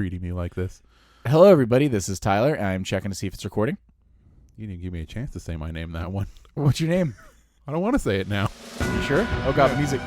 treating me like this. Hello, everybody. This is Tyler. I'm checking to see if it's recording. You didn't give me a chance to say my name that one. What's your name? I don't want to say it now. You sure? Oh, God, music.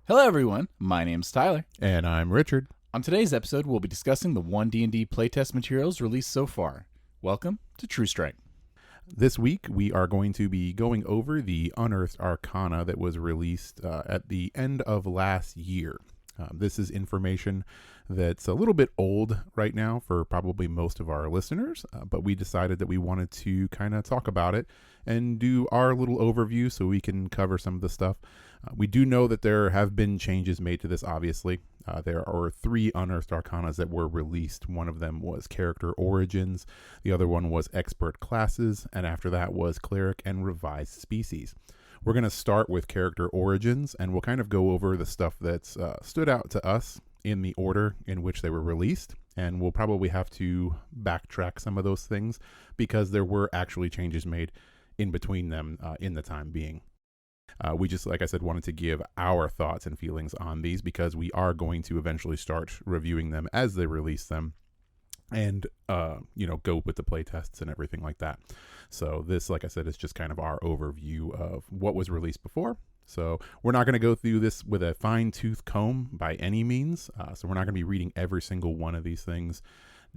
Hello, everyone. My name's Tyler. And I'm Richard. On today's episode, we'll be discussing the ONE DND Playtest Materials released so far. Welcome to True Strike. This week, we are going to be going over the Unearthed Arcana that was released at the end of last year. This is information that's a little bit old right now for probably most of our listeners, but we decided that we wanted to kind of talk about it and do our little overview so we can cover some of the stuff. We do know that there have been changes made to this, obviously. There are 3 Unearthed Arcanas that were released. One of them was Character Origins, the other one was Expert Classes, and after that was Cleric and Revised Species. We're going to start with Character Origins, and we'll kind of go over the stuff that's stood out to us in the order in which they were released, and we'll probably have to backtrack some of those things because there were actually changes made in between them in the time being. We just, like I said, wanted to give our thoughts and feelings on these because we are going to eventually start reviewing them as they release them and, go with the play tests and everything like that. So this, like I said, is just kind of our overview of what was released before. So we're not going to go through this with a fine-tooth comb by any means. So we're not going to be reading every single one of these things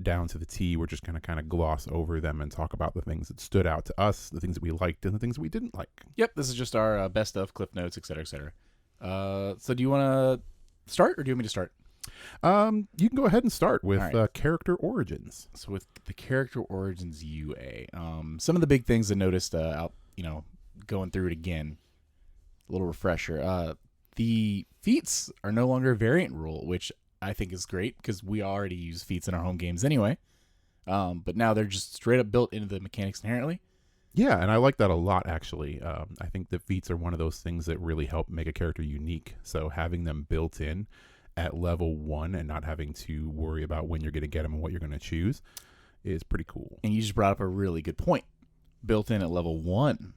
down to the T. We're just going to kind of gloss over them and talk about the things that stood out to us, the things that we liked, and the things we didn't like. Yep, this is just our best of, cliff notes, etc., etc. So do you want to start, or do you want me to start? You can go ahead and start with right. Character Origins. So with the Character Origins UA, some of the big things I noticed going through it again, a little refresher. The feats are no longer a variant rule, which I think is great because we already use feats in our home games anyway. But now they're just straight up built into the mechanics inherently. Yeah, and I like that a lot, actually. I think the feats are one of those things that really help make a character unique. So having them built in at level 1 and not having to worry about when you're going to get them and what you're going to choose is pretty cool. And you just brought up a really good point. Built in at level 1.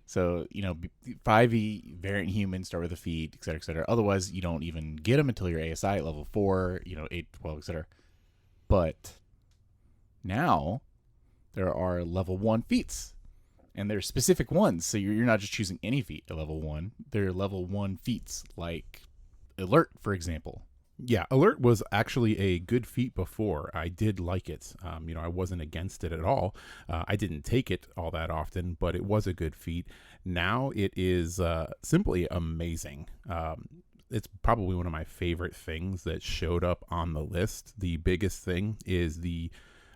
So, 5e variant humans start with a feat, et cetera, et cetera. Otherwise, you don't even get them until you're ASI at level 4, 8, 12, et cetera. But now there are level 1 feats. And they're specific ones. So you're not just choosing any feat at level 1. They're level 1 feats, like Alert, for example. Yeah, Alert was actually a good feat before. I did like it. I wasn't against it at all. I didn't take it all that often, but it was a good feat. Now it is simply amazing. It's probably one of my favorite things that showed up on the list. The biggest thing is the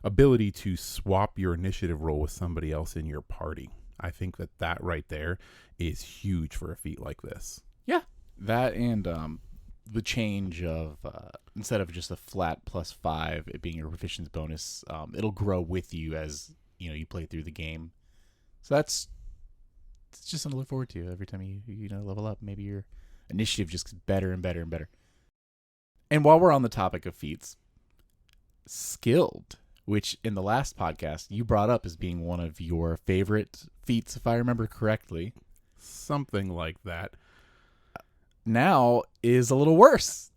ability to swap your initiative roll with somebody else in your party. I think that right there is huge for a feat like this. Yeah, that and the change of instead of just a flat +5, it being your proficiency bonus, it'll grow with you as you play through the game. So it's just something to look forward to every time you level up. Maybe your initiative just gets better and better and better. And while we're on the topic of feats, Skilled, which in the last podcast you brought up as being one of your favorite feats, if I remember correctly. Something like that. Now is a little worse.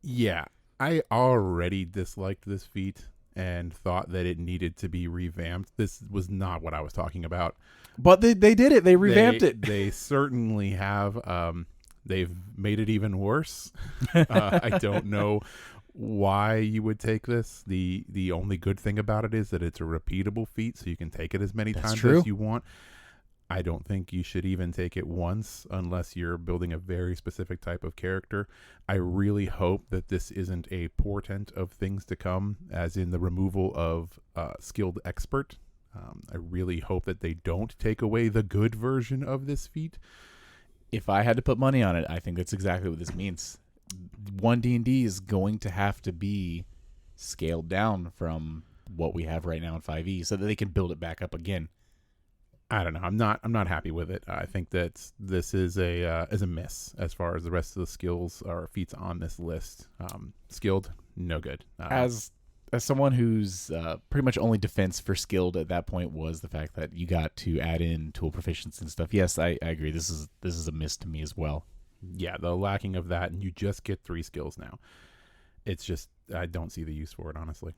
Yeah, I already disliked this feat and thought that it needed to be revamped. This was not what I was talking about. But they did it. They revamped it. They certainly have. They've made it even worse. I don't know why you would take this. The only good thing about it is that it's a repeatable feat, so you can take it as many times as you want. I don't think you should even take it once unless you're building a very specific type of character. I really hope that this isn't a portent of things to come, as in the removal of Skilled Expert. I really hope that they don't take away the good version of this feat. If I had to put money on it, I think that's exactly what this means. ONE DND is going to have to be scaled down from what we have right now in 5e so that they can build it back up again. I don't know. I'm not happy with it. I think that this is a miss as far as the rest of the skills or feats on this list. Skilled, no good. As someone who's pretty much only defense for skilled at that point was the fact that you got to add in tool proficiency and stuff. Yes, I agree. This is a miss to me as well. Yeah, the lacking of that, and you just get 3 skills now. It's just I don't see the use for it, honestly.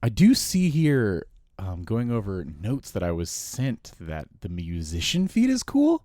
I do see here, going over notes that I was sent, that the musician feat is cool.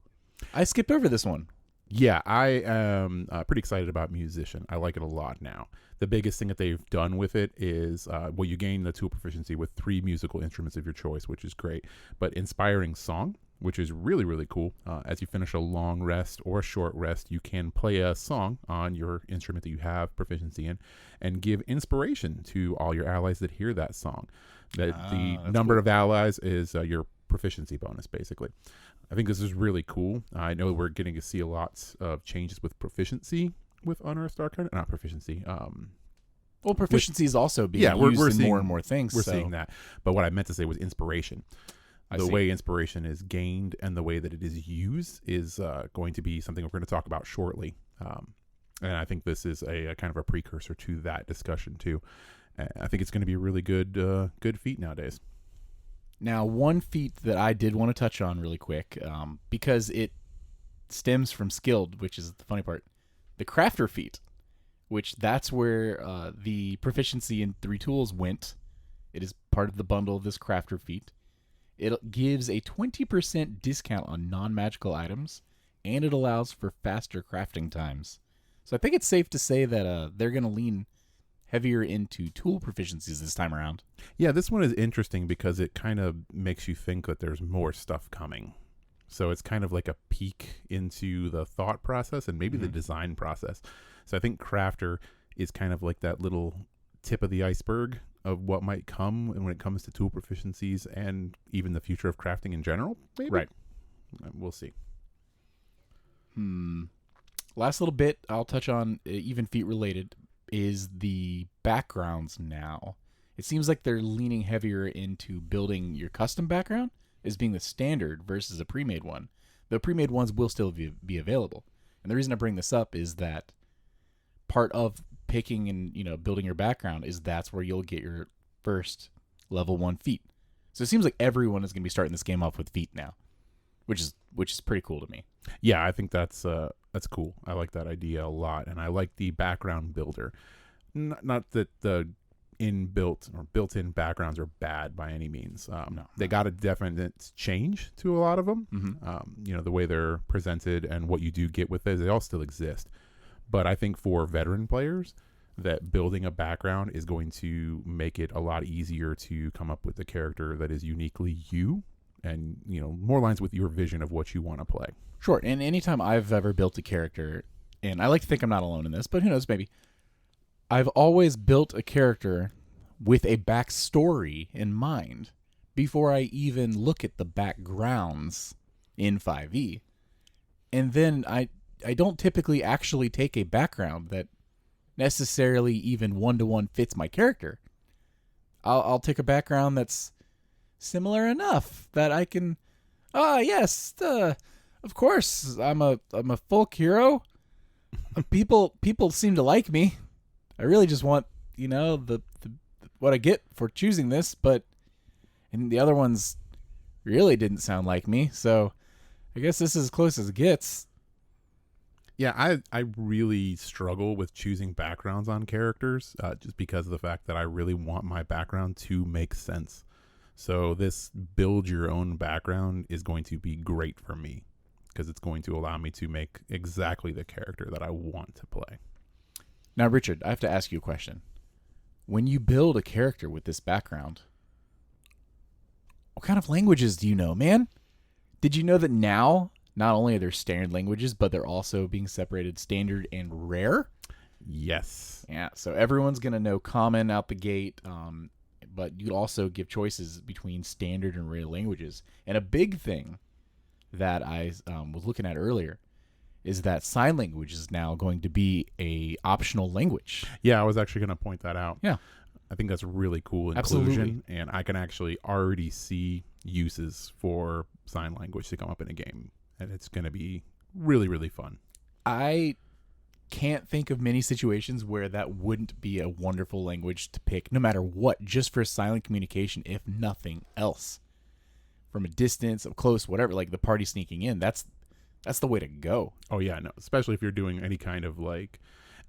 I skipped over this one. Yeah, I am pretty excited about musician. I like it a lot now. The biggest thing that they've done with it is, you gain the tool proficiency with 3 musical instruments of your choice, which is great. But inspiring song, which is really, really cool. As you finish a long rest or a short rest, you can play a song on your instrument that you have proficiency in and give inspiration to all your allies that hear that song. The number of allies is your proficiency bonus, basically. I think this is really cool. I know we're getting to see a lot of changes with proficiency with Unearthed Arcana. Not proficiency. Well, proficiency is also being used in seeing more and more things. We're seeing that. But what I meant to say was inspiration. The way inspiration is gained and the way that it is used is going to be something we're going to talk about shortly. And I think this is a kind of a precursor to that discussion too. I think it's going to be a really good feat nowadays. Now, one feat that I did want to touch on really quick, because it stems from skilled, which is the funny part, the crafter feat, which that's where the proficiency in 3 tools went. It is part of the bundle of this crafter feat. It gives a 20% discount on non-magical items, and it allows for faster crafting times. So I think it's safe to say that they're going to lean heavier into tool proficiencies this time around. Yeah, this one is interesting because it kind of makes you think that there's more stuff coming. So it's kind of like a peek into the thought process and maybe the design process. So I think Crafter is kind of like that little tip of the iceberg of what might come when it comes to tool proficiencies and even the future of crafting in general. Maybe. Right. We'll see. Last little bit I'll touch on, even feat related, is the backgrounds now. It seems like they're leaning heavier into building your custom background as being the standard versus a pre-made one. The pre-made ones will still be available. And the reason I bring this up is that part of picking and building your background is that's where you'll get your first level 1 feat. So it seems like everyone is going to be starting this game off with feat now, which is pretty cool to me. Yeah, I think that's cool. I like that idea a lot, and I like the background builder. Not that the inbuilt or built-in backgrounds are bad by any means. They got a definite change to a lot of them. The way they're presented and what you do get with it, they all still exist. But I think for veteran players, that building a background is going to make it a lot easier to come up with a character that is uniquely you and, more lines with your vision of what you want to play. Sure. And anytime I've ever built a character, and I like to think I'm not alone in this, but who knows, maybe, I've always built a character with a backstory in mind before I even look at the backgrounds in 5e. And then I don't typically actually take a background that necessarily even one-to-one fits my character. I'll take a background that's similar enough that I can, yes, of course, I'm a folk hero. People seem to like me. I really just want, the what I get for choosing this, and the other ones really didn't sound like me. So I guess this is as close as it gets. Yeah, I really struggle with choosing backgrounds on characters just because of the fact that I really want my background to make sense. So this build your own background is going to be great for me because it's going to allow me to make exactly the character that I want to play. Now, Richard, I have to ask you a question. When you build a character with this background, what kind of languages do you know, man? Did you know that now not only are there standard languages, but they're also being separated standard and rare? Yes. Yeah, so everyone's going to know common out the gate, but you also give choices between standard and rare languages. And a big thing that I was looking at earlier is that sign language is now going to be a optional language. Yeah, I was actually going to point that out. Yeah. I think that's really cool inclusion. Absolutely. And I can actually already see, uses for sign language to come up in a game, and it's going to be really, really fun. I can't think of many situations where that wouldn't be a wonderful language to pick, no matter what, just for silent communication, if nothing else. From a distance, up close, whatever, like the party sneaking in, that's the way to go. Oh yeah, no, especially if you're doing any kind of like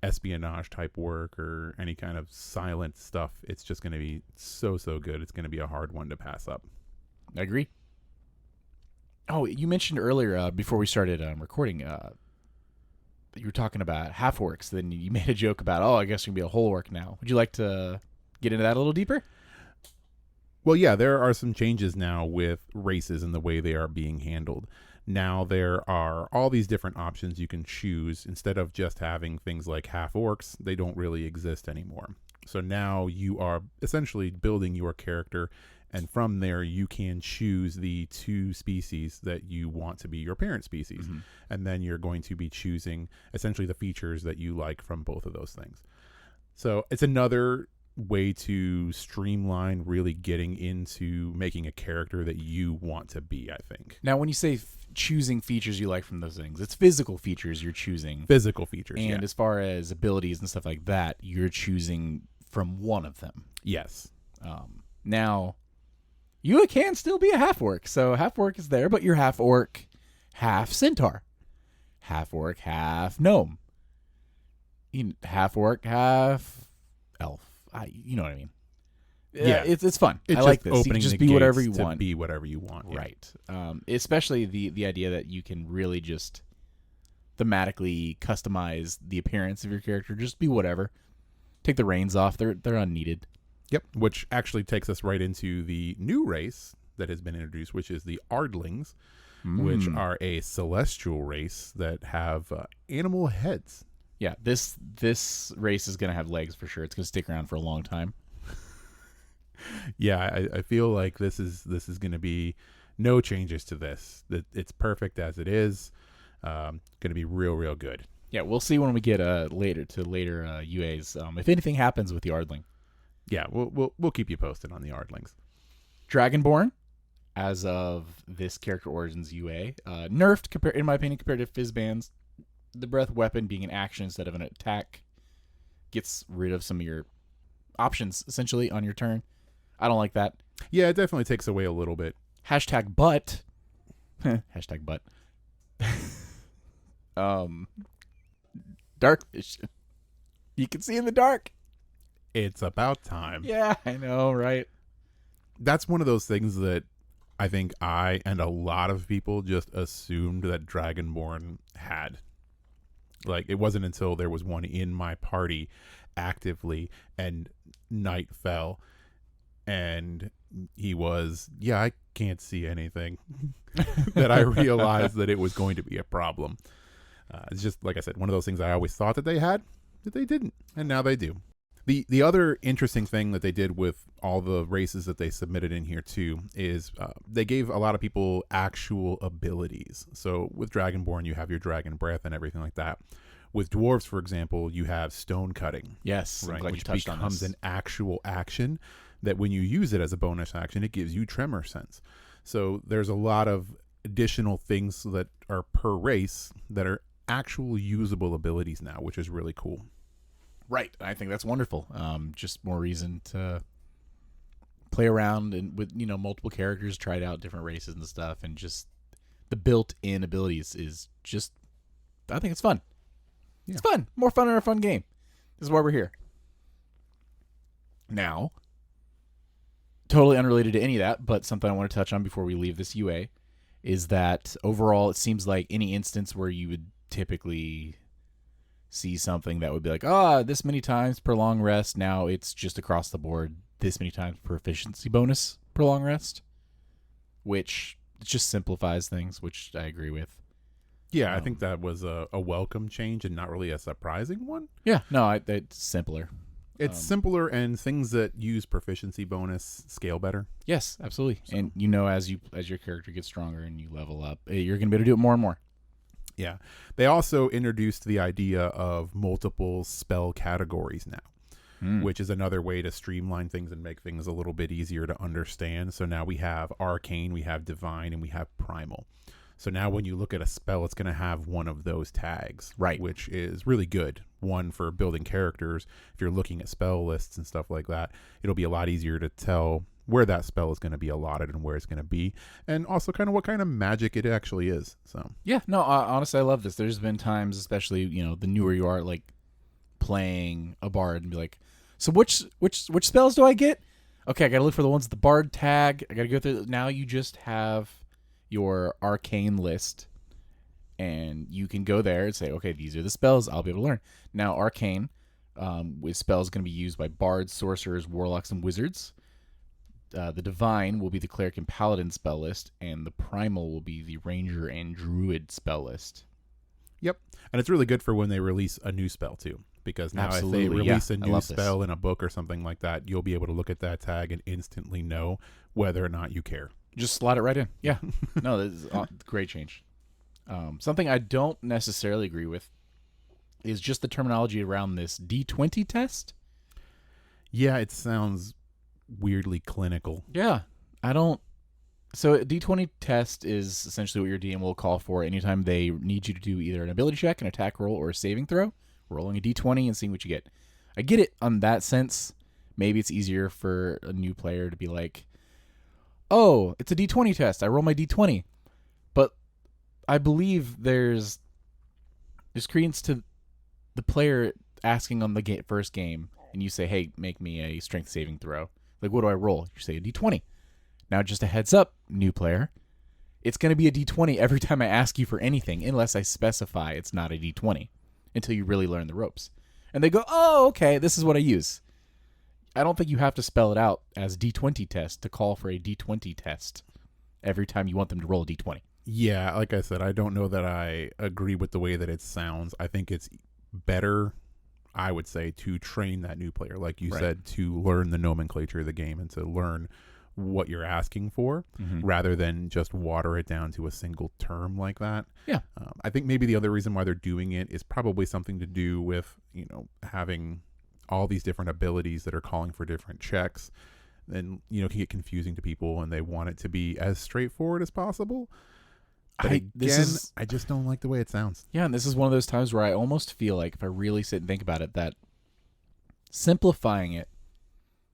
espionage type work or any kind of silent stuff. It's just going to be so good. It's going to be a hard one to pass up. I agree. Oh, you mentioned earlier before we started recording, you were talking about half orcs. Then you made a joke about, I guess you're gonna be a whole orc now. Would you like to get into that a little deeper? Well, yeah, there are some changes now with races and the way they are being handled. Now there are all these different options you can choose. Instead of just having things like half orcs, they don't really exist anymore. So now you are essentially building your character, and from there you can choose the 2 species that you want to be your parent species. Mm-hmm. And then you're going to be choosing essentially the features that you like from both of those things. So it's another way to streamline really getting into making a character that you want to be, I think. Now, when you say choosing features you like from those things, it's physical features you're choosing. Physical features, and as far as abilities and stuff like that, you're choosing from one of them. Yes. Now, you can still be a half orc. So half orc is there, but you're half orc, half centaur, half orc, half gnome, half orc, half elf. You know what I mean? Yeah, it's fun. I like this. You can just be whatever you want. Be whatever you want, yeah. Right? Especially the idea that you can really just thematically customize the appearance of your character. Just be whatever. Take the reins off. They're unneeded. Yep. Which actually takes us right into the new race that has been introduced, which is the Ardlings, which are a celestial race that have animal heads. Yeah, this race is going to have legs for sure. It's going to stick around for a long time. Yeah, I feel like this is going to be no changes to this. It's perfect as it is. Going to be real good. Yeah, we'll see when we get later UAs. If anything happens with the Ardling. Yeah, we'll keep you posted on the Ardlings. Dragonborn, as of this character origins UA, nerfed in my opinion compared to Fizzbands. The breath weapon being an action instead of an attack gets rid of some of your options essentially on your turn. I don't like that. Yeah, it definitely takes away a little bit. Hashtag butt. Hashtag butt. Dark vision. You can see in the dark. It's about time. Yeah, I know, right? That's one of those things that I think I and a lot of people just assumed that Dragonborn had. Like, it wasn't until there was one in my party actively and night fell and he was, I can't see anything, that I realized that it was going to be a problem. It's just, like I said, one of those things I always thought that they had, that they didn't, and now they do. The other interesting thing that they did with all the races that they submitted in here too is they gave a lot of people actual abilities. So with Dragonborn, you have your dragon breath and everything like that. With dwarves, for example, you have stone cutting. Yes, right, which becomes an actual action that when you use it as a bonus action, it gives you tremor sense. So there's a lot of additional things that are per race that are actual usable abilities now, which is really cool. Right. I think that's wonderful. Just more reason to play around and with multiple characters, try out different races and stuff, and just the built-in abilities is just, I think it's fun. Yeah. It's fun. More fun in a fun game. This is why we're here. Now, totally unrelated to any of that, but something I want to touch on before we leave this UA is that overall it seems like any instance where you would typically see something that would be like, this many times per long rest. Now it's just across the board, this many times per efficiency bonus per long rest, which just simplifies things, which I agree with. Yeah, I think that was a welcome change and not really a surprising one. Yeah, no, it's simpler. It's simpler, and things that use proficiency bonus scale better. Yes, absolutely. So. And as your character gets stronger and you level up, you're going to be able to do it more and more. Yeah. They also introduced the idea of multiple spell categories now, which is another way to streamline things and make things a little bit easier to understand. So now we have arcane, we have divine, and we have primal. So now when you look at a spell, it's going to have one of those tags, Right. which is really good. One, for building characters. If you're looking at spell lists and stuff like that, it'll be a lot easier to tell where that spell is going to be allotted and where it's going to be, and also kind of what kind of magic it actually is. So Yeah, no, honestly, I love this. There's been times, especially, the newer you are, like playing a bard and be like, so which spells do I get? Okay, I got to look for the ones with the bard tag. I got to go through. Now you just have your arcane list, and you can go there and say, okay, these are the spells I'll be able to learn. Now, arcane with spells going to be used by bards, sorcerers, warlocks, and wizards. The divine will be the cleric and paladin spell list, and the primal will be the ranger and druid spell list. Yep. And it's really good for when they release a new spell too, because now if they release a new spell in a book or something like that, you'll be able to look at that tag and instantly know whether or not you care. Just slot it right in. Yeah. No, this is a great change. Something I don't necessarily agree with is just the terminology around this D20 test. Yeah, it sounds weirdly clinical. Yeah. I don't. So a D20 test is essentially what your DM will call for anytime they need you to do either an ability check, an attack roll, or a saving throw. Rolling a D20 and seeing what you get. I get it on that sense. Maybe it's easier for a new player to be like, oh, it's a D20 test. I roll my D20. But I believe there's credence to the player asking on the first game, and you say, hey, make me a strength saving throw. Like, what do I roll? You say a D20. Now, just a heads up, new player. It's going to be a D20 every time I ask you for anything, unless I specify it's not a D20, until you really learn the ropes. And they go, oh, okay, this is what I use. I don't think you have to spell it out as D20 test to call for a D20 test every time you want them to roll a D20. Yeah, like I said, I don't know that I agree with the way that it sounds. I think it's better, I would say, to train that new player, like you said, to learn the nomenclature of the game and to learn what you're asking for, rather than just water it down to a single term like that. Yeah. I think maybe the other reason why they're doing it is probably something to do with, having all these different abilities that are calling for different checks, and, can get confusing to people, and they want it to be as straightforward as possible. But I just don't like the way it sounds. Yeah, and this is one of those times where I almost feel like, if I really sit and think about it, that simplifying it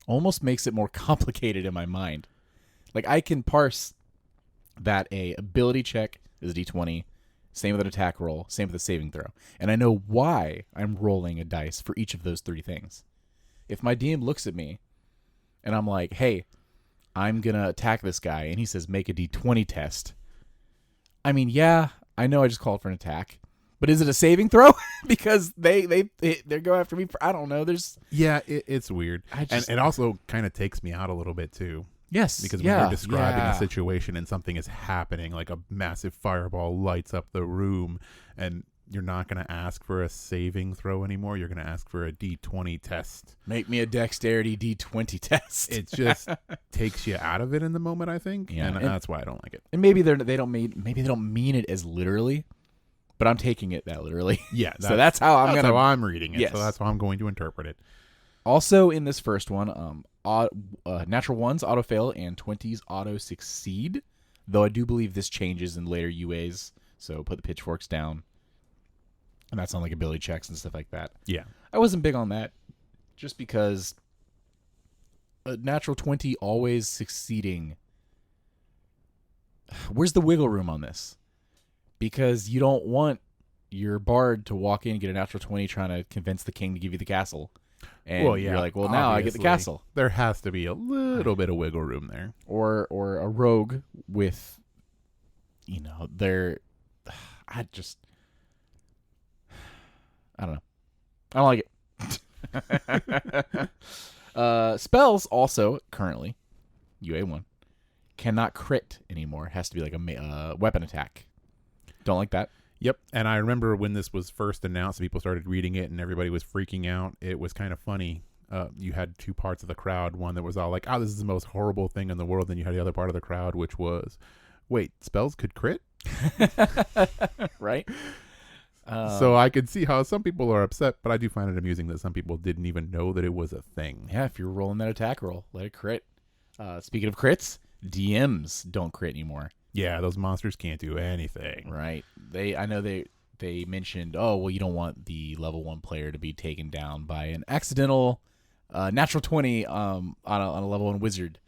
almost makes it more complicated in my mind. Like, I can parse that a ability check is a D20, same with an attack roll, same with a saving throw. And I know why I'm rolling a dice for each of those three things. If my DM looks at me and I'm like, hey, I'm going to attack this guy, and he says, make a D20 test. I mean, yeah, I know I just called for an attack, but is it a saving throw? Because they're going after me for, I don't know. It's weird. And it also kind of takes me out a little bit too. Yes. Because when you're describing a situation and something is happening, like a massive fireball lights up the room, and you're not going to ask for a saving throw anymore. You're going to ask for a D20 test. Make me a dexterity D20 test. It just takes you out of it in the moment, I think. Yeah, and that's why I don't like it. And maybe they don't mean it as literally, but I'm taking it that literally. Yeah. So that's how I'm reading it. Yes. So that's how I'm going to interpret it. Also in this first one, natural ones auto fail and 20s auto succeed. Though I do believe this changes in later UAs. So put the pitchforks down. And that's on like ability checks and stuff like that. Yeah. I wasn't big on that, just because a natural 20 always succeeding. Where's the wiggle room on this? Because you don't want your bard to walk in and get a natural 20 trying to convince the king to give you the castle. And you're like, well, now I get the castle. There has to be a little bit of wiggle room there. Or a rogue with, I don't know. I don't like it. Spells also, currently, UA1, cannot crit anymore. It has to be like a weapon attack. Don't like that. Yep. And I remember when this was first announced, people started reading it and everybody was freaking out. It was kind of funny. You had two parts of the crowd. One that was all like, oh, this is the most horrible thing in the world. Then you had the other part of the crowd, which was, wait, spells could crit? Right? So I can see how some people are upset, but I do find it amusing that some people didn't even know that it was a thing. Yeah, if you're rolling that attack roll, let it crit. Speaking of crits, DMs don't crit anymore. Yeah, those monsters can't do anything. Right. I know they mentioned, oh, well, you don't want the level 1 player to be taken down by an accidental natural 20 on a level 1 wizard.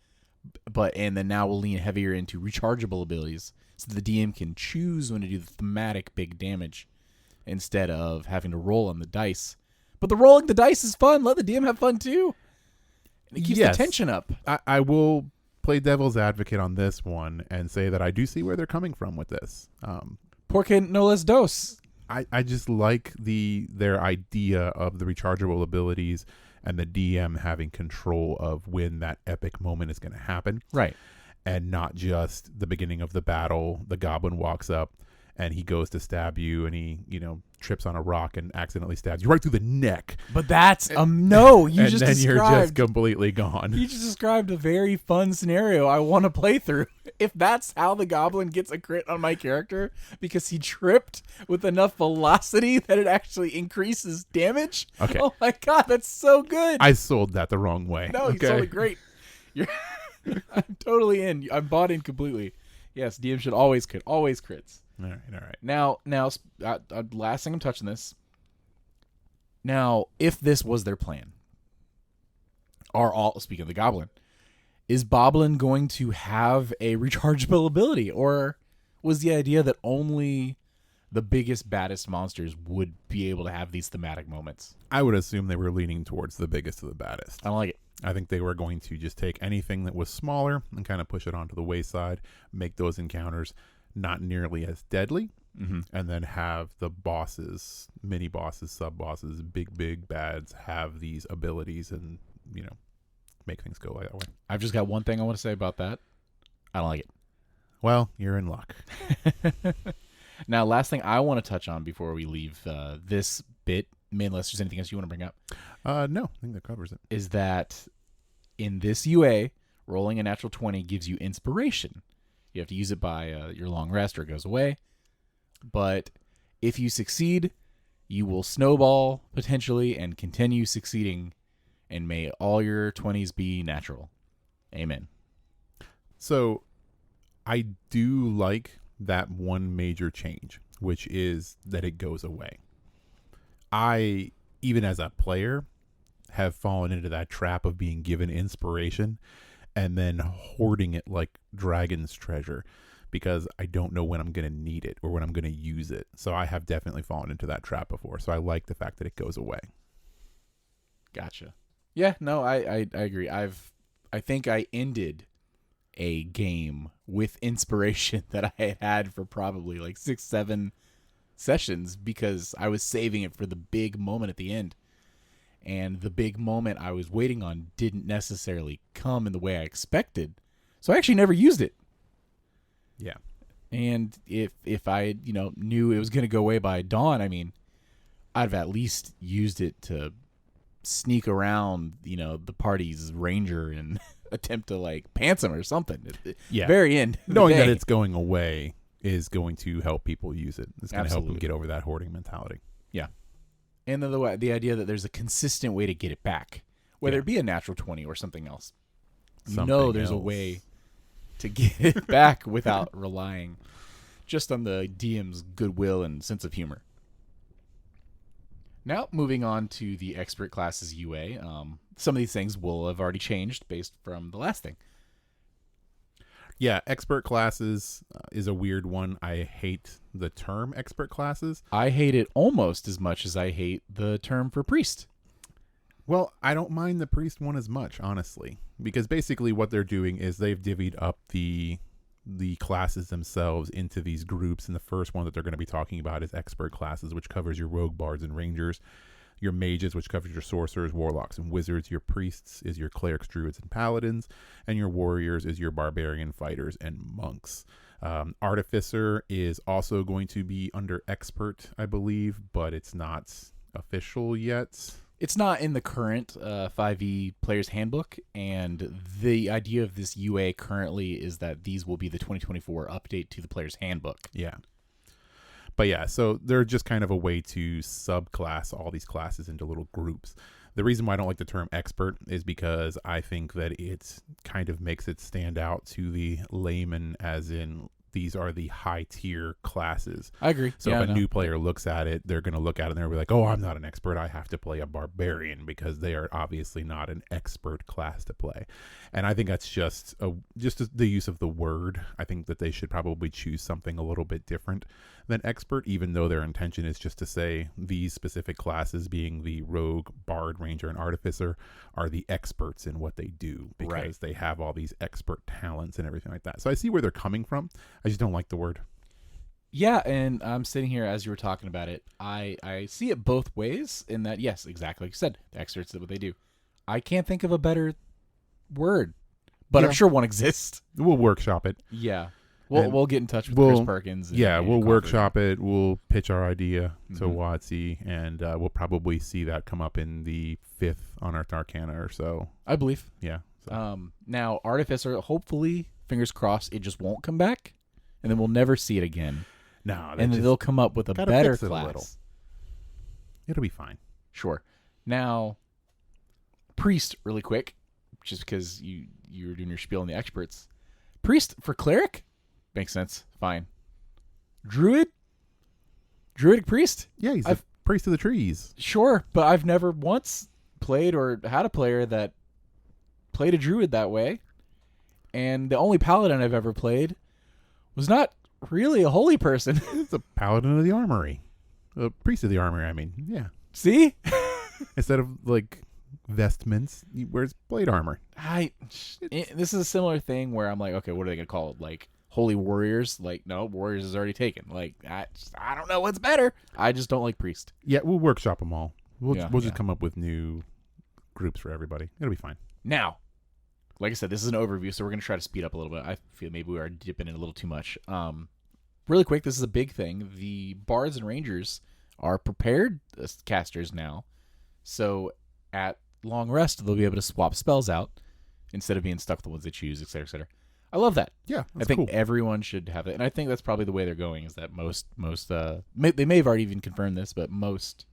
And then now we'll lean heavier into rechargeable abilities so the DM can choose when to do the thematic big damage instead of having to roll on the dice. But the rolling the dice is fun. Let the DM have fun too. It keeps the tension up. I will play devil's advocate on this one and say that I do see where they're coming from with this. Porque no les dos. I just like their idea of the rechargeable abilities and the DM having control of when that epic moment is going to happen. Right. And not just the beginning of the battle, the goblin walks up and he goes to stab you and he, trips on a rock and accidentally stabs you right through the neck. But that's no, you and just then described, you're just completely gone. You just described a very fun scenario I want to play through. If that's how the goblin gets a crit on my character because he tripped with enough velocity that it actually increases damage. Okay. Oh my god, that's so good. I sold that the wrong way. No, you sold it great. I'm totally in. I'm bought in completely. Yes, DM should always crit. Always crits. All right. Now, last thing I'm touching this. Now, if this was their plan, speaking of the goblin, is Boblin going to have a rechargeable ability, or was the idea that only the biggest, baddest monsters would be able to have these thematic moments? I would assume they were leaning towards the biggest of the baddest. I don't like it. I think they were going to just take anything that was smaller and kind of push it onto the wayside, make those encounters not nearly as deadly, and then have the bosses, mini bosses, sub bosses, big bads have these abilities and, make things go that way. I've just got one thing I want to say about that. I don't like it. Well, you're in luck. Now, last thing I want to touch on before we leave this bit, unless there's anything else you want to bring up. No, I think that covers it. Is that in this UA, rolling a natural 20 gives you inspiration. You have to use it by your long rest or it goes away. But if you succeed, you will snowball potentially and continue succeeding. And may all your 20s be natural. Amen. So I do like that one major change, which is that it goes away. I, even as a player, have fallen into that trap of being given inspiration and then hoarding it like dragon's treasure because I don't know when I'm going to need it or when I'm going to use it. So I have definitely fallen into that trap before. So I like the fact that it goes away. Gotcha. Yeah, no, I agree. I think I ended a game with inspiration that I had for probably like 6-7 sessions because I was saving it for the big moment at the end. And the big moment I was waiting on didn't necessarily come in the way I expected. So I actually never used it. Yeah. And if I, knew it was going to go away by dawn, I mean, I'd have at least used it to sneak around, the party's ranger and attempt to like pants him or something. Yeah. Very end. Knowing that it's going away is going to help people use it. It's going to help Absolutely. them get over that hoarding mentality. Yeah. And then the idea that there's a consistent way to get it back, whether it be a natural 20 or something else. There's a way to get it back without relying just on the DM's goodwill and sense of humor. Now, moving on to the expert classes UA. Some of these things will have already changed based from the last thing. Yeah, expert classes is a weird one. I hate the term expert classes. I hate it almost as much as I hate the term for priest. Well, I don't mind the priest one as much, honestly, because basically what they're doing is they've divvied up the classes themselves into these groups, and the first one that they're going to be talking about is expert classes, which covers your rogue, bards, and rangers. Your mages, which covers your sorcerers, warlocks, and wizards. Your priests is your clerics, druids, and paladins. And your warriors is your barbarian fighters and monks. Artificer is also going to be under expert, I believe, but it's not official yet. It's not in the current 5e Player's Handbook, and the idea of this UA currently is that these will be the 2024 update to the Player's Handbook. Yeah. But yeah, so they're just kind of a way to subclass all these classes into little groups. The reason why I don't like the term expert is because I think that it kind of makes it stand out to the layman, as in these are the high tier classes. I agree. So if a new player looks at it, they're going to look at it and they'll be like, oh, I'm not an expert. I have to play a barbarian, because they are obviously not an expert class to play. And I think that's just the use of the word. I think that they should probably choose something a little bit different than expert, even though their intention is just to say these specific classes, being the rogue, bard, ranger, and artificer, are the experts in what they do, because they have all these expert talents and everything like that. So I see where they're coming from. I just don't like the word. Yeah, and I'm sitting here as you were talking about it. I see it both ways in that, yes, exactly like you said, the experts are what they do. I can't think of a better word, but I'm sure one exists. We'll workshop it. Yeah. We'll get in touch with Chris Perkins. We'll workshop it. We'll pitch our idea to WotC, and we'll probably see that come up in the 5th Unearthed Arcana or so. I believe. Yeah. So. Now, Artificer, hopefully, fingers crossed, it just won't come back, and then we'll never see it again. No. And then they'll come up with a better class. It'll be fine. Sure. Now, Priest, really quick, just because you were doing your spiel on the experts. Priest for Cleric? Makes sense. Fine. Druid? Druidic Priest? Yeah, he's a priest of the trees. Sure, but I've never once played or had a player that played a Druid that way. And the only Paladin I've ever played was not really a holy person. It's a Paladin of the Armory. A priest of the Armory, I mean. Yeah. See? Instead of, like, vestments, he wears plate armor. This is a similar thing where I'm like, okay, what are they going to call it? Like, Holy Warriors? Like, no, Warriors is already taken. Like, I don't know what's better. I just don't like Priest. Yeah, we'll workshop them all. We'll just come up with new groups for everybody. It'll be fine. Now, like I said, this is an overview, so we're going to try to speed up a little bit. I feel maybe we are dipping in a little too much. Really quick, this is a big thing. The Bards and Rangers are prepared casters now. So at long rest, they'll be able to swap spells out instead of being stuck with the ones they choose, et cetera, et cetera. I love that. Yeah, I think everyone should have it, and I think that's probably the way they're going. Is that most they may have already even confirmed this, but most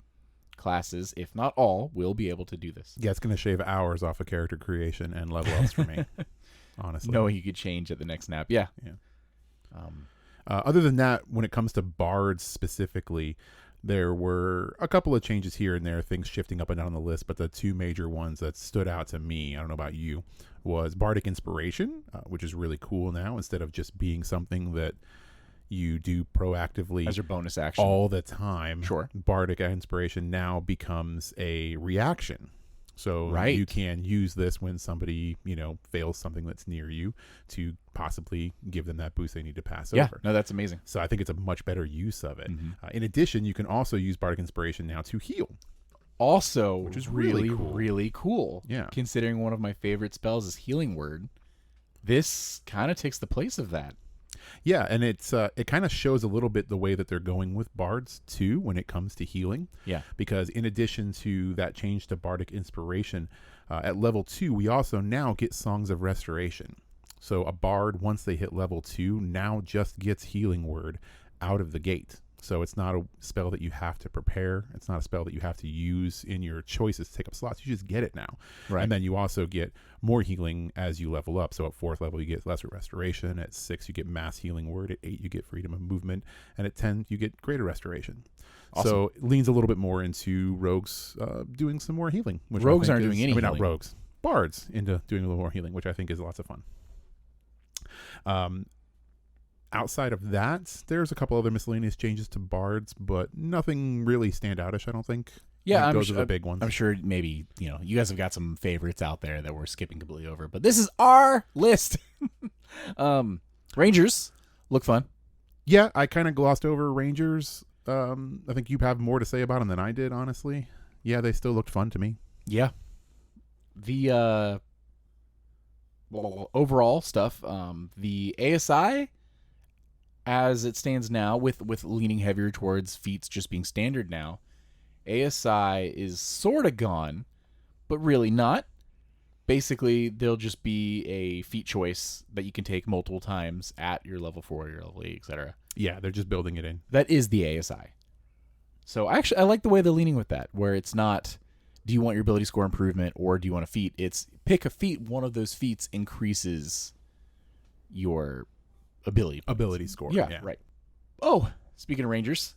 classes, if not all, will be able to do this. Yeah, it's going to shave hours off of character creation and level ups for me. Honestly, knowing you could change at the next nap. Yeah. Other than that, when it comes to bards specifically, there were a couple of changes here and there, things shifting up and down the list, but the two major ones that stood out to me, I don't know about you, was Bardic Inspiration, which is really cool now. Instead of just being something that you do proactively as your bonus action all the time, sure, Bardic Inspiration now becomes a reaction. So you can use this when somebody, fails something that's near you to possibly give them that boost they need to pass over. No, that's amazing. So I think it's a much better use of it. In addition, you can also use Bardic Inspiration now to heal. Also, which is really cool. Yeah. Considering one of my favorite spells is Healing Word, this kind of takes the place of that. Yeah, and it kind of shows a little bit the way that they're going with bards too when it comes to healing. Yeah. Because in addition to that change to Bardic Inspiration, at level 2, we also now get Songs of Restoration. So a bard, once they hit level 2, now just gets Healing Word out of the gate. So it's not a spell that you have to prepare. It's not a spell that you have to use in your choices to take up slots. You just get it now. Right. And then you also get more healing as you level up. So at 4th level, you get Lesser Restoration. At 6, you get Mass Healing Word. At 8, you get Freedom of Movement. And at 10, you get Greater Restoration. Awesome. So it leans a little bit more into rogues doing some more healing. Which rogues aren't doing any healing. Not rogues. Bards into doing a little more healing, which I think is lots of fun. Outside of that, there's a couple other miscellaneous changes to bards, but nothing really standoutish, I don't think. Yeah, those are the big ones. I'm sure maybe, you guys have got some favorites out there that we're skipping completely over, but this is our list. Rangers look fun. Yeah, I kind of glossed over Rangers. I think you have more to say about them than I did, honestly. Yeah, they still looked fun to me. Yeah. The overall stuff, the ASI, as it stands now, with leaning heavier towards feats just being standard now, ASI is sort of gone, but really not. Basically, there'll just be a feat choice that you can take multiple times at your level 4, your level 8, etc. Yeah, they're just building it in. That is the ASI. So I like the way they're leaning with that, where it's not, do you want your ability score improvement or do you want a feat? It's pick a feat. One of those feats increases your ability score. Yeah, right. Oh, speaking of Rangers,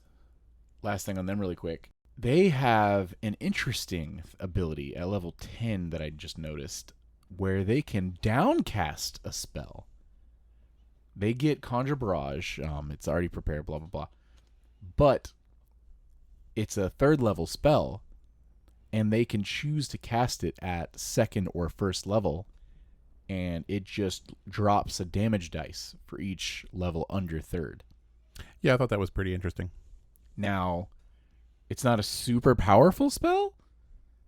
last thing on them really quick. They have an interesting ability at level 10 that I just noticed where they can downcast a spell. They get Conjure Barrage. It's already prepared, blah, blah, blah. But it's a 3rd level spell, and they can choose to cast it at 2nd or 1st level, and it just drops a damage dice for each level under 3rd. Yeah, I thought that was pretty interesting. Now, it's not a super powerful spell,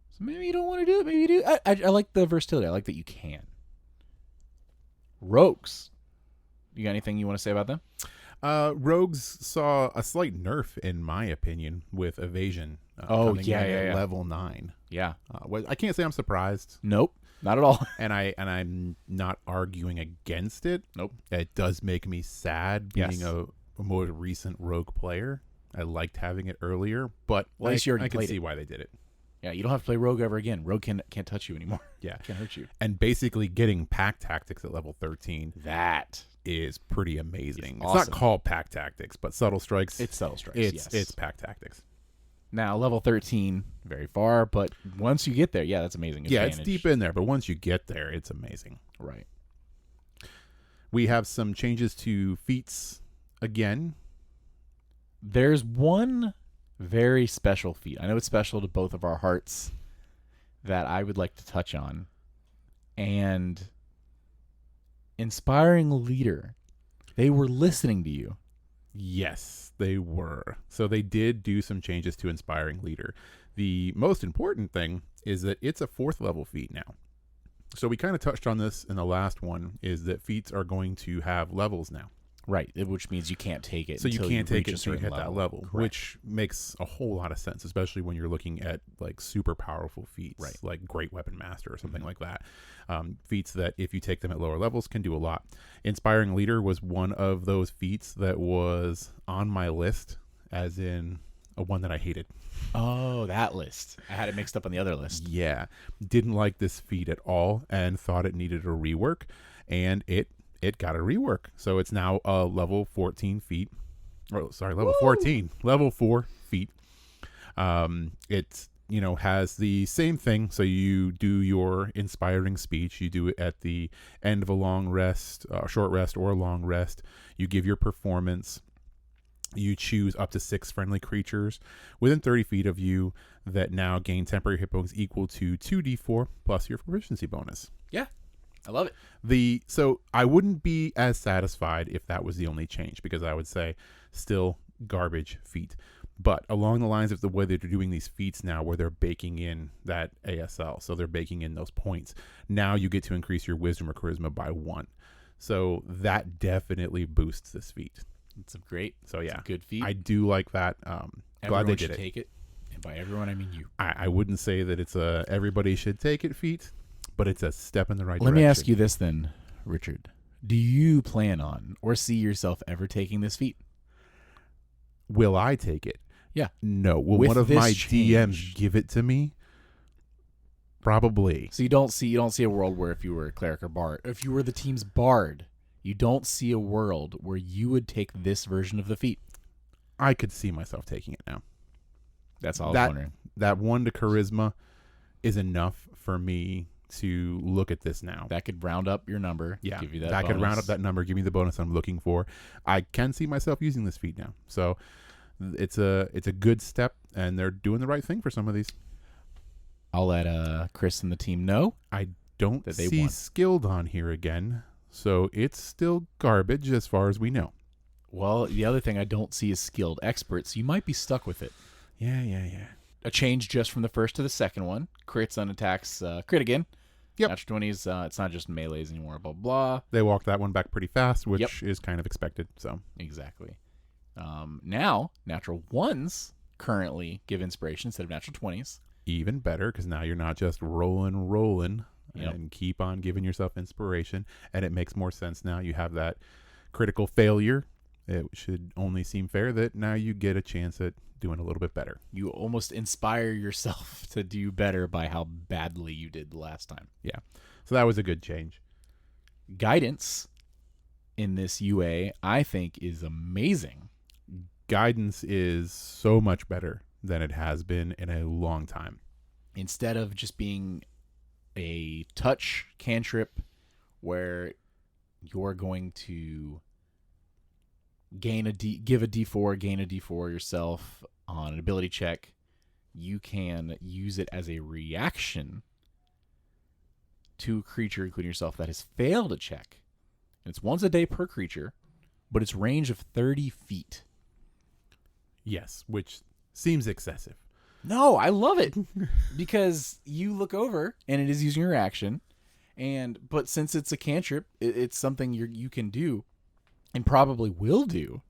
so maybe you don't want to do it. Maybe you do. I like the versatility. I like that you can. Rogues. You got anything you want to say about them? Rogues saw a slight nerf, in my opinion, with evasion. Coming in at level 9. Yeah. I can't say I'm surprised. Nope, not at all. And I'm not arguing against it. Nope. It does make me sad being a more recent rogue player. I liked having it earlier, but at least I can see why they did it. Yeah, you don't have to play rogue ever again. Rogue can't touch you anymore. Yeah, can't hurt you. And basically getting pack tactics at level 13. That is pretty amazing. Awesome. It's not called pack tactics, but subtle strikes. It's subtle strikes. It's pack tactics. Now level 13, very far, but once you get there, that's amazing. It's deep in there, but once you get there, it's amazing. Right. We have some changes to feats again. There's one very special feat. I know it's special to both of our hearts that I would like to touch on. And Inspiring Leader. They were listening to you. Yes, they were. So they did do some changes to Inspiring Leader. The most important thing is that it's a 4th level feat now. So we kind of touched on this in the last one, is that feats are going to have levels now. Right, which means you can't take it. So you can't take it until you hit level. that level, Correct. which makes a whole lot of sense, especially when you're looking at like super powerful feats, right, like Great Weapon Master or something like that. Feats that, if you take them at lower levels, can do a lot. Inspiring Leader was one of those feats that was on my list, as in a one that I hated. Oh, that list. I had it mixed up on the other list. Yeah, didn't like this feat at all and thought it needed a rework, and it got a rework. So it's now a level 14 feat. Oh, sorry, level 14. Level 4 feat. It's, has the same thing. So you do your inspiring speech. You do it at the end of a long rest, short rest, or a long rest. You give your performance. You choose up to 6 friendly creatures within 30 feet of you that now gain temporary hit points equal to 2d4 plus your proficiency bonus. Yeah. I love it. So I wouldn't be as satisfied if that was the only change, because I would say still garbage feat. But along the lines of the way they're doing these feats now, where they're baking in that ASL, so they're baking in those points. Now you get to increase your wisdom or charisma by 1. So that definitely boosts this feat. It's a great, so yeah, good feat. I do like that. Glad they did it. Take it, and by everyone I mean you. I wouldn't say that it's a everybody should take it feat, but it's a step in the right direction. Let me ask you this then, Richard. Do you plan on or see yourself ever taking this feat? Will I take it? Yeah. No. Will one of my DMs give it to me? Probably. So you don't see a world where, if you were a cleric or bard, if you were the team's bard, you don't see a world where you would take this version of the feat. I could see myself taking it now. That's all I was wondering. That 1 to charisma is enough for me to look at this now. That could round up your number. Yeah, give you that. That could round up that number, give me the bonus I'm looking for. I can see myself using this feat now. So it's a good step, and they're doing the right thing for some of these. I'll let Chris and the team know. I don't see skilled on here again, so it's still garbage as far as we know. Well, the other thing I don't see is skilled experts. So you might be stuck with it. Yeah. A change just from the first to the second one. Crits on attacks, crit again. Yep. Natural 20s, it's not just melees anymore, blah, blah. They walked that one back pretty fast, which is kind of expected. So exactly. Now, natural 1s currently give inspiration instead of natural 20s. Even better, because now you're not just rolling Yep. and keep on giving yourself inspiration. And it makes more sense now. You have that critical failure. It should only seem fair that now you get a chance at doing a little bit better. You almost inspire yourself to do better by how badly you did the last time. Yeah. So that was a good change. Guidance in this UA, I think, is amazing. Guidance is so much better than it has been in a long time. Instead of just being a touch cantrip where you're going to give a D4, gain a D4 yourself on an ability check, you can use it as a reaction to a creature, including yourself, that has failed a check. And it's once a day per creature, but it's range of 30 feet. Yes, which seems excessive. No, I love it because you look over and it is using your action, but since it's a cantrip, it's something you can do, and probably will do,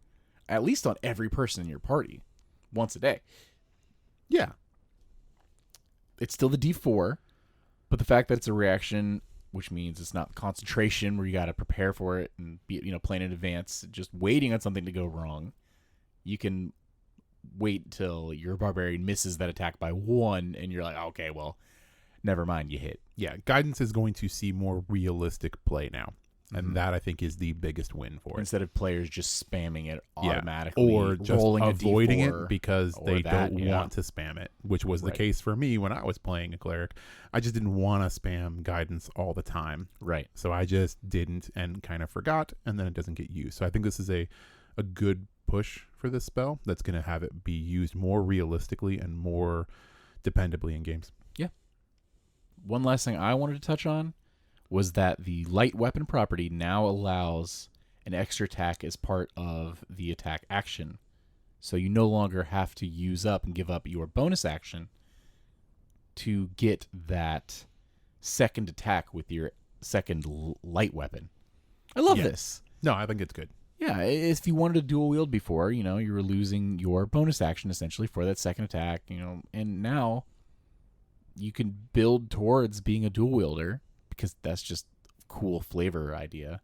at least on every person in your party, once a day. Yeah, it's still the D4, but the fact that it's a reaction, which means it's not concentration where you got to prepare for it and be playing in advance, just waiting on something to go wrong. You can wait till your barbarian misses that attack by 1, and you're like, okay, well, never mind, you hit. Yeah, guidance is going to see more realistic play now. And that, I think, is the biggest win for it. Instead of players just spamming it automatically, or just rolling avoiding a D4, it because they don't want to spam it, which was the case for me when I was playing a cleric. I just didn't want to spam guidance all the time. Right. So I just didn't and kind of forgot, and then it doesn't get used. So I think this is a good push for this spell that's going to have it be used more realistically and more dependably in games. Yeah. One last thing I wanted to touch on was that the light weapon property now allows an extra attack as part of the attack action. So you no longer have to use up and give up your bonus action to get that second attack with your second light weapon. I love this. No, I think it's good. Yeah, if you wanted to dual wield before, you were losing your bonus action essentially for that second attack, and now you can build towards being a dual wielder, because that's just a cool flavor idea.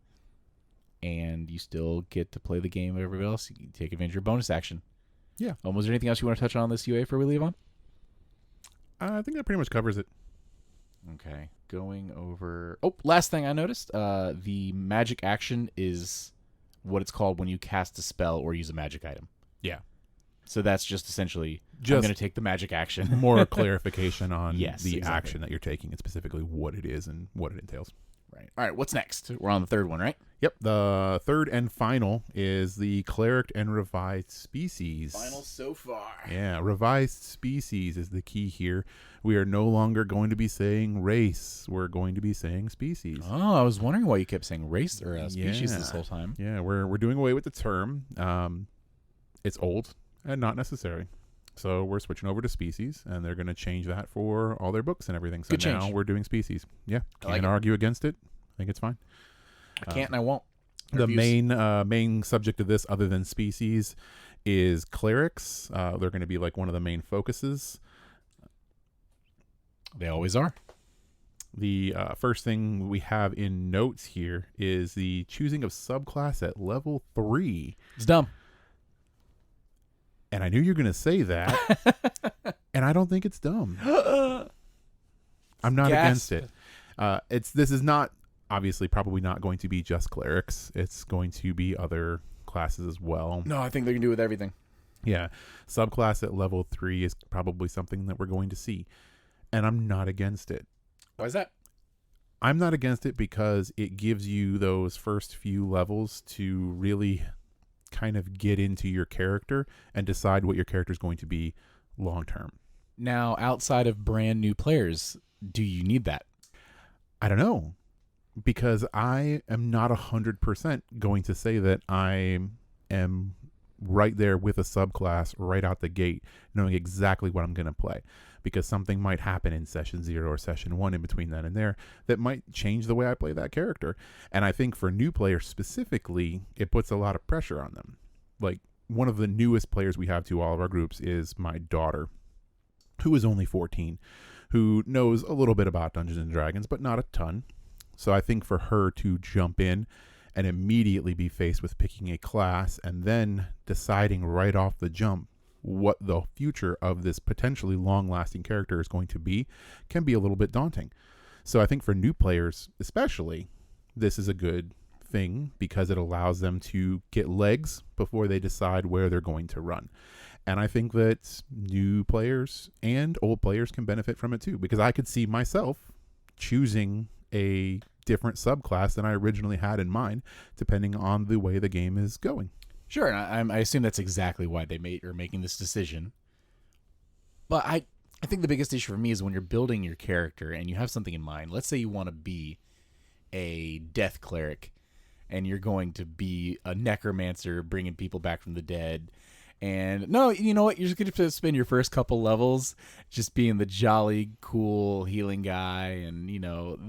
And you still get to play the game with everybody else. You take advantage of your bonus action. Yeah. Was there anything else you want to touch on this UA before we leave on? I think that pretty much covers it. Okay. Going over... Oh, last thing I noticed. The magic action is what it's called when you cast a spell or use a magic item. Yeah. So that's just essentially, I'm going to take the magic action. More clarification on the exactly. action that you're taking and specifically what it is and what it entails. Right. All right, what's next? We're on the third one, right? Yep. The third and final is the Cleric and Revised Species. Final so far. Yeah, Revised Species is the key here. We are no longer going to be saying race. We're going to be saying species. Oh, I was wondering why you kept saying race or species this whole time. Yeah, we're doing away with the term. It's old and not necessary. So we're switching over to species, and they're going to change that for all their books and everything. So Good now change. we're doing species. Yeah, Can't argue against it. I think it's fine. I can't and I won't. The main subject of this, other than species, is clerics. They're going to be like one of the main focuses. They always are. The first thing we have in notes here is the choosing of subclass at level 3. It's dumb. And I knew you were going to say that. And I don't think it's dumb. I'm not against it. This is not, obviously, probably not going to be just clerics. It's going to be other classes as well. No, I think they can do it with everything. Yeah. Subclass at level 3 is probably something that we're going to see. And I'm not against it. Why is that? I'm not against it because it gives you those first few levels to really kind of get into your character and decide what your character is going to be long term. Now, outside of brand new players, do you need that? I don't know, because I am not 100% going to say that I am right there with a subclass right out the gate, knowing exactly what I'm going to play, because something might happen in session 0 or session 1 in between that and there that might change the way I play that character. And I think for new players specifically, it puts a lot of pressure on them. Like, one of the newest players we have to all of our groups is my daughter, who is only 14, who knows a little bit about Dungeons and Dragons, but not a ton. So I think for her to jump in and immediately be faced with picking a class and then deciding right off the jump what the future of this potentially long-lasting character is going to be can be a little bit daunting. So I think for new players especially, this is a good thing because it allows them to get legs before they decide where they're going to run. And I think that new players and old players can benefit from it too, because I could see myself choosing a different subclass than I originally had in mind, depending on the way the game is going. Sure, and I assume that's exactly why they are making this decision. But I think the biggest issue for me is when you're building your character and you have something in mind. Let's say you want to be a death cleric, and you're going to be a necromancer bringing people back from the dead. And no, you know what? You're just going to spend your first couple levels just being the jolly, cool, healing guy. And,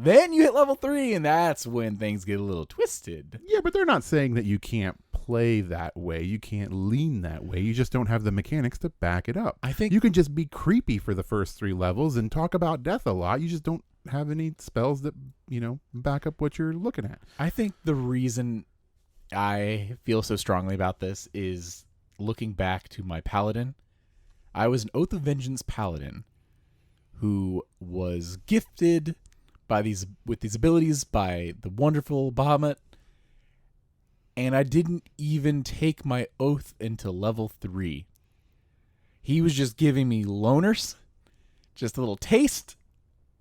then you hit level 3, and that's when things get a little twisted. Yeah, but they're not saying that you can't play that way. You can't lean that way. You just don't have the mechanics to back it up. I think you can just be creepy for the first 3 levels and talk about death a lot. You just don't have any spells that, back up what you're looking at. I think the reason I feel so strongly about this is looking back to my paladin. I was an Oath of Vengeance paladin who was gifted with these abilities by the wonderful Bahamut, and I didn't even take my oath until level 3. He was just giving me loners, just a little taste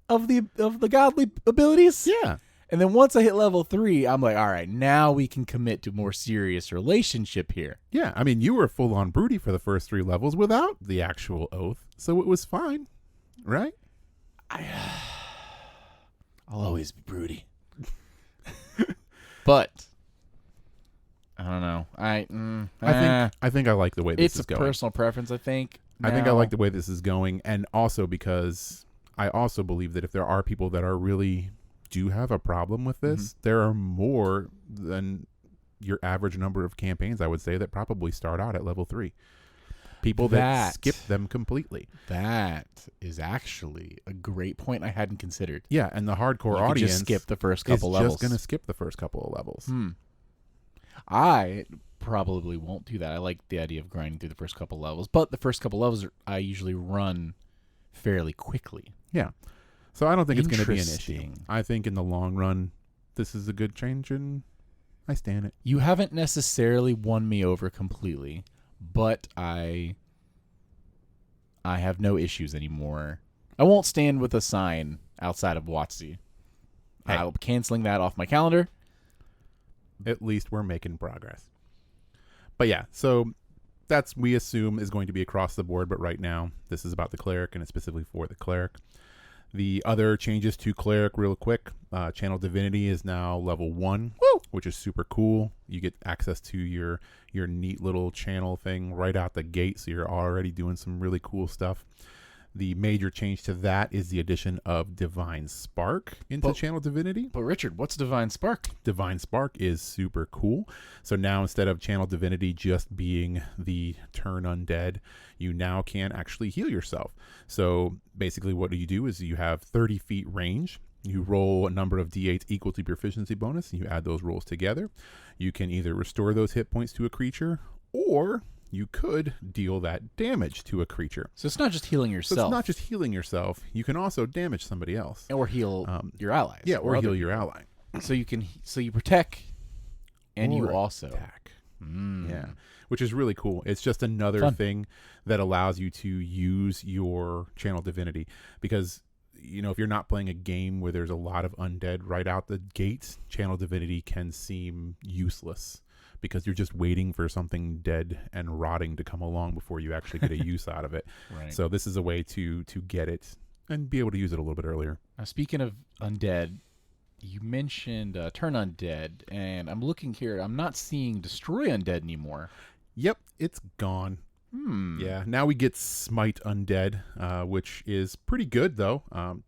of the godly abilities. Yeah. And then once I hit level 3, I'm like, all right, now we can commit to more serious relationship here. Yeah, I mean, you were full on broody for the first 3 levels without the actual oath, so it was fine, right? I'll always be broody. But I don't know. I think I like the way this is going. It's a personal preference, I think. I think I like the way this is going, and also because I also believe that if there are people that are really do have a problem with this, there are more than your average number of campaigns, I would say, that probably start out at level 3. People that skip them completely. That is actually a great point I hadn't considered. Yeah, and the hardcore you audience just skip the first couple levels. Just going to skip the first couple of levels. I probably won't do that. I like the idea of grinding through the first couple levels, but the first couple levels I usually run fairly quickly. Yeah. So I don't think it's going to be an issue. I think in the long run, this is a good change, and I stand it. You haven't necessarily won me over completely, but I have no issues anymore. I won't stand with a sign outside of WotC. Hey. I'm canceling that off my calendar. At least we're making progress. But yeah, so that's, we assume, is going to be across the board, but right now this is about the cleric, and it's specifically for the cleric. The other changes to cleric real quick. Channel Divinity is now level 1, which is super cool. You get access to your neat little channel thing right out the gate, so you're already doing some really cool stuff. The major change to that is the addition of Divine Spark into Channel Divinity. But Richard, what's Divine Spark? Divine Spark is super cool. So now instead of Channel Divinity just being the turn undead, you now can actually heal yourself. So basically what you do is you have 30 feet range. You roll a number of d8s equal to your proficiency bonus, and you add those rolls together. You can either restore those hit points to a creature, or you could deal that damage to a creature. So it's not just healing yourself. So it's not just healing yourself. You can also damage somebody else. Or heal your allies. Yeah, or heal your ally. So you protect, and you also attack. Yeah, which is really cool. It's just another thing that allows you to use your Channel Divinity, because if you're not playing a game where there's a lot of undead right out the gate, Channel Divinity can seem useless, because you're just waiting for something dead and rotting to come along before you actually get a use out of it. Right. So this is a way to get it and be able to use it a little bit earlier. Now, speaking of undead, you mentioned turn undead, and I'm looking here. I'm not seeing destroy undead anymore. Yep, it's gone. Yeah, now we get Smite Undead, which is pretty good, though.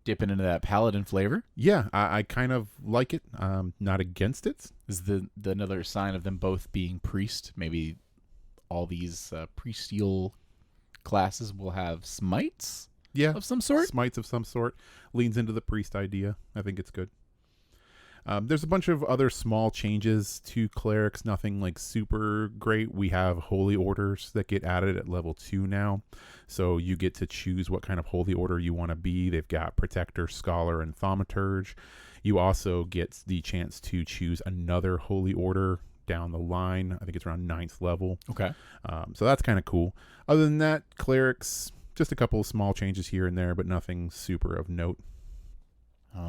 Dipping into that paladin flavor. Yeah, I kind of like it. Not against it. Is the another sign of them both being priest? Maybe all these priestial classes will have smites? Yeah. of some sort. Smites of some sort. Leans into the priest idea. I think it's good. There's a bunch of other small changes to clerics, nothing like super great. We have holy orders that get added at level 2 now. So you get to choose what kind of holy order you want to be. They've got Protector, Scholar, and Thaumaturge. You also get the chance to choose another holy order down the line. I think it's around 9th level. Okay. So that's kind of cool. Other than that, clerics, just a couple of small changes here and there, but nothing super of note.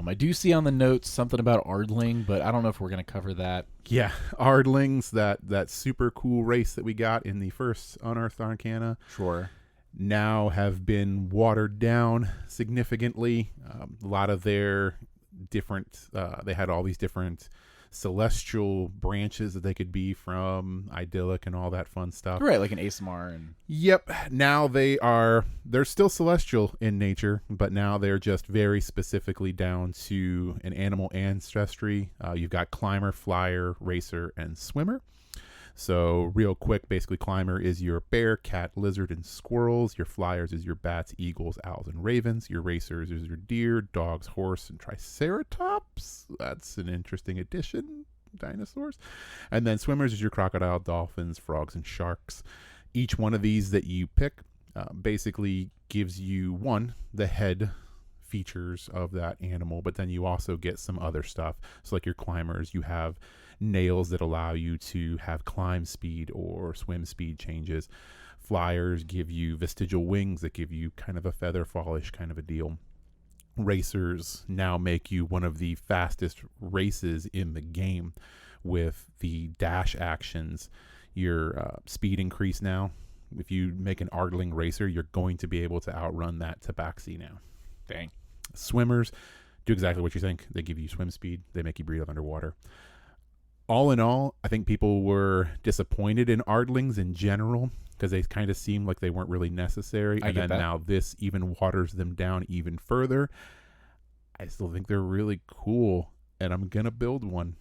I do see on the notes something about Ardling, but I don't know if we're going to cover that. Yeah, Ardlings, that super cool race that we got in the first Unearthed Arcana, Sure. now have been watered down significantly. A lot of their different, they had all these different celestial branches that they could be from, idyllic and all that fun stuff. Right, like an ASMR. And Yep. Now they're still celestial in nature, but now they're just very specifically down to an animal ancestry. You've got climber, flyer, racer, and swimmer. So real quick, basically climber is your bear, cat, lizard, and squirrels. Your flyers is your bats, eagles, owls, and ravens. Your racers is your deer, dogs, horse, and triceratops. That's an interesting addition. Dinosaurs. And then swimmers is your crocodile, dolphins, frogs, and sharks. Each one of these that you pick basically gives you, one, the head features of that animal, but then you also get some other stuff. So like your climbers, you have nails that allow you to have climb speed or swim speed changes. Flyers give you vestigial wings that give you kind of a feather fallish kind of a deal. Racers now make you one of the fastest races in the game with the dash actions. Your speed increase now. If you make an Ardling racer, you're going to be able to outrun that Tabaxi now. dang. Swimmers do exactly what you think. They give you swim speed. They make you breathe underwater. All in all, I think people were disappointed in Ardlings in general because they kind of seemed like they weren't really necessary. I And get then that. now this even waters them down even further. I still think they're really cool, and I'm going to build one.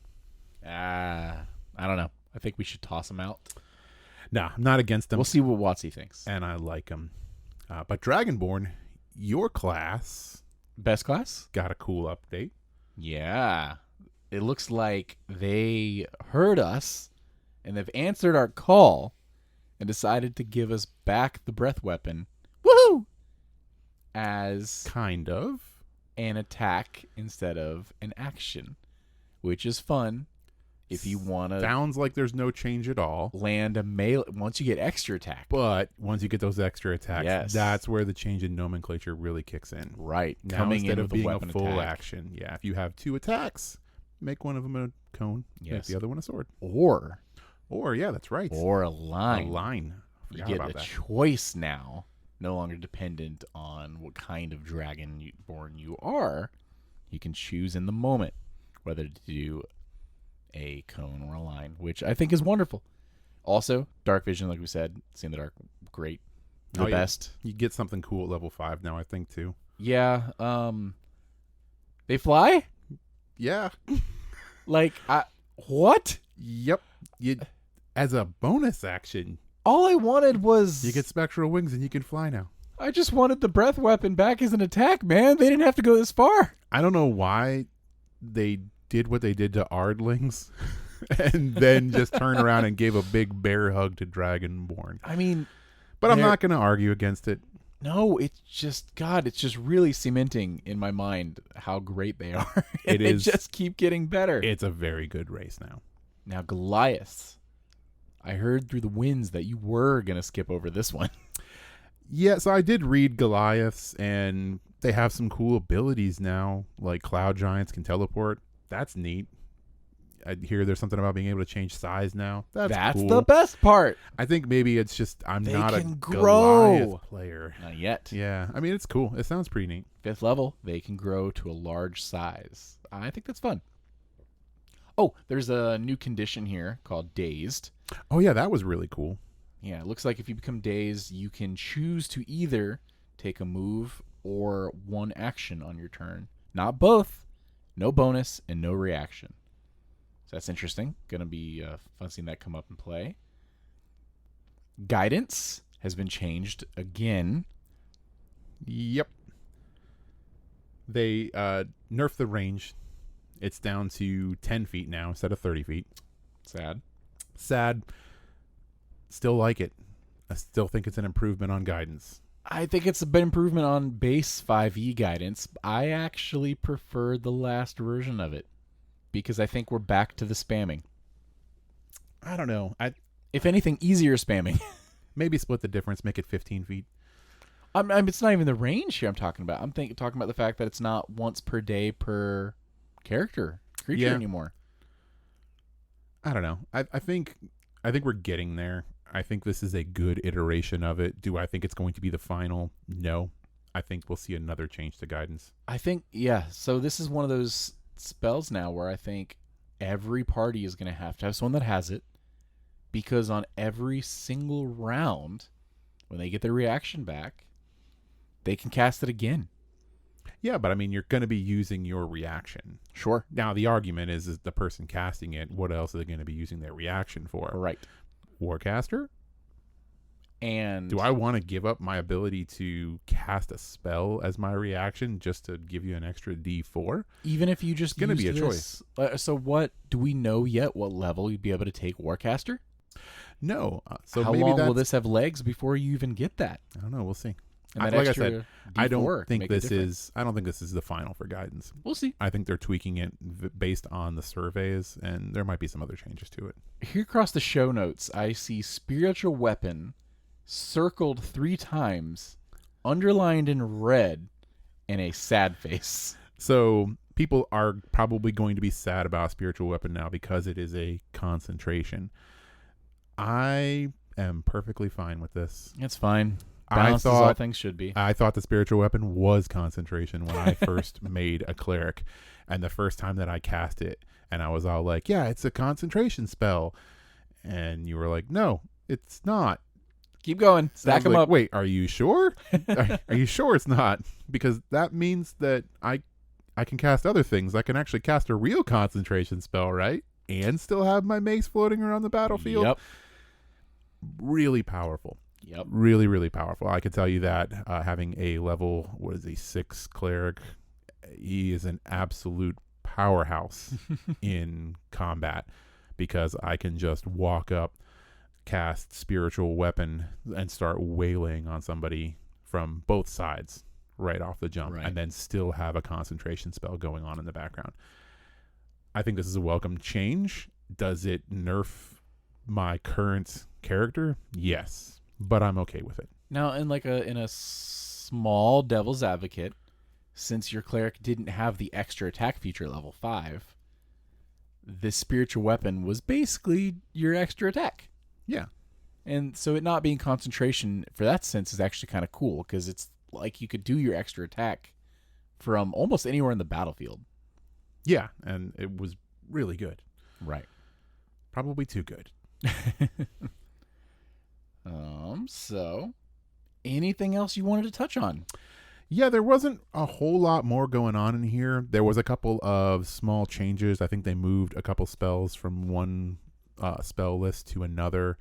I don't know. I think we should toss them out. Nah, I'm not against them, We'll see what Watsy thinks. and I like them. But Dragonborn, your class Best class? got a cool update. Yeah. It looks like they heard us and they've answered our call and decided to give us back the breath weapon. Woohoo! As Kind of. an attack instead of an action, which is fun if you want to Sounds like there's no change at all. land a melee. Once you get extra attack. But once you get those extra attacks, Yes. that's where the change in nomenclature really kicks in. Right. Now, Coming instead in of with a being weapon a full attack. action, yeah, if you have 2 attacks, make one of them a cone, make Yes. the other one a sword. Or Yeah, that's right. a A line. line. You Forgot get about a that. choice now, no longer dependent on what kind of dragonborn you are. You can choose in the moment whether to do a cone or a line, which I think is wonderful. Also, dark vision, like we said, see in the dark, great, the Oh, yeah. best. You get something cool at level 5 now, I think, too. Yeah. They fly? Yeah. Like, what? Yep. You, as a bonus action, All I wanted was you get spectral wings and you can fly now. I just wanted the breath weapon back as an attack, man. They didn't have to go this far. I don't know why they did what they did to Ardlings and then just turned around and gave a big bear hug to Dragonborn. I mean, But I'm They're- not going to argue against it. no, it's just God. It's just really cementing in my mind how great they are. It They is- just keep getting better. It's a very good race now. Now Goliath, I heard through the winds that you were gonna skip over this one. Yeah, so I did read Goliaths, and they have some cool abilities now, like Cloud Giants can teleport. That's neat. I hear there's something about being able to change size now. That's cool. the best part. I think maybe it's just I'm They not a can grow. Goliath player. Not yet. Yeah, I mean, it's cool. It sounds pretty neat. 5th level, they can grow to a large size. I think that's fun. Oh, there's a new condition here called Dazed. Oh, yeah, that was really cool. Yeah, it looks like if you become dazed, you can choose to either take a move or one action on your turn. Not both. No bonus and no reaction. So that's interesting. Gonna be fun seeing that come up and play. Guidance has been changed again. Yep. They nerfed the range. It's down to 10 feet now instead of 30 feet. Sad. Still like it. I still think it's an improvement on guidance. I think it's a bit improvement on base 5e guidance. I actually prefer the last version of it because I think we're back to the spamming. I don't know. If anything, easier spamming. Maybe split the difference, make it 15 feet. It's not even the range here I'm talking about. I'm talking about the fact that it's not once per day per creature anymore. I don't know. I think we're getting there. I think this is a good iteration of it. Do I think it's going to be the final? No. I think we'll see another change to guidance. I think, yeah. So this is one of those spells now where I think every party is going to have someone that has it, because on every single round, when they get their reaction back, they can cast it again. Yeah, but I mean, you're going to be using your reaction. Sure. Now, the argument is the person casting it, what else are they going to be using their reaction for? Right. Warcaster? And do I want to give up my ability to cast a spell as my reaction just to give you an extra D4? Even if you just it's going to be a choice. So what, do we know yet what level you'd be able to take Warcaster? No. So how maybe long will this have legs before you even get that? I don't know. We'll see. And like I said, D4 I don't think this is. I don't think this is the final for guidance. We'll see. I think they're tweaking it based on the surveys, and there might be some other changes to it. Here across the show notes, I see spiritual weapon circled 3 times, underlined in red, and a sad face. So people are probably going to be sad about spiritual weapon now because it is a concentration. I am perfectly fine with this. It's fine. Balanced as all things should be. I thought the spiritual weapon was concentration when I first made a cleric. And the first time that I cast it, and I was all like, yeah, it's a concentration spell. And you were like, no, it's not. Keep going. Stack them up. Wait, are you sure? Are you sure it's not? Because that means that I can cast other things. I can actually cast a real concentration spell, right? And still have my mace floating around the battlefield. Yep. Really powerful. Yep. Really, really powerful. I can tell you that having a level, 6 cleric, he is an absolute powerhouse in combat because I can just walk up, cast spiritual weapon, and start waylaying on somebody from both sides right off the jump, and then still have a concentration spell going on in the background. I think this is a welcome change. Does it nerf my current character? Yes. But I'm okay with it. Now, in a small devil's advocate, since your cleric didn't have the extra attack feature level 5, this spiritual weapon was basically your extra attack. Yeah. And so it not being concentration for that sense is actually kind of cool because it's like you could do your extra attack from almost anywhere in the battlefield. Yeah, and it was really good. Right. Probably too good. So anything else you wanted to touch on? Yeah, there wasn't a whole lot more going on in here. There was a couple of small changes. I think they moved a couple spells from one spell list to another.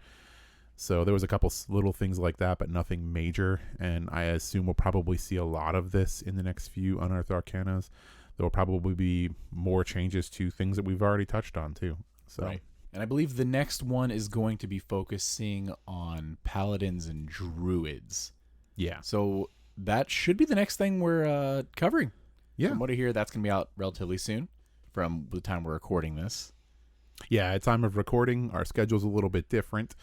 So there was a couple little things like that, but nothing major. And I assume we'll probably see a lot of this in the next few Unearthed Arcanas. There will probably be more changes to things that we've already touched on too. So. Right. And I believe the next one is going to be focusing on paladins and druids. Yeah. So that should be the next thing we're covering. Yeah. From what I hear, that's going to be out relatively soon from the time we're recording this. Yeah, at time of recording, our schedule's a little bit different.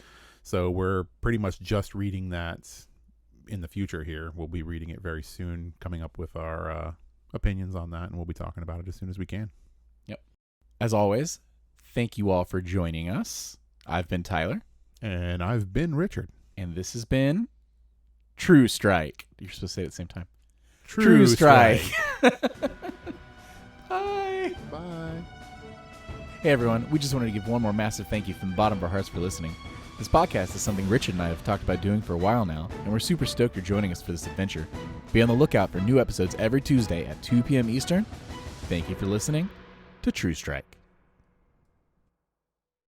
So we're pretty much just reading that in the future here. We'll be reading it very soon, coming up with our opinions on that, and we'll be talking about it as soon as we can. Yep. As always, thank you all for joining us. I've been Tyler. And I've been Richard. And this has been True Strike. You're supposed to say it at the same time. True Strike. Bye. Bye. Hey, everyone. We just wanted to give one more massive thank you from the bottom of our hearts for listening. This podcast is something Richard and I have talked about doing for a while now, and we're super stoked you're joining us for this adventure. Be on the lookout for new episodes every Tuesday at 2 p.m. Eastern. Thank you for listening to True Strike.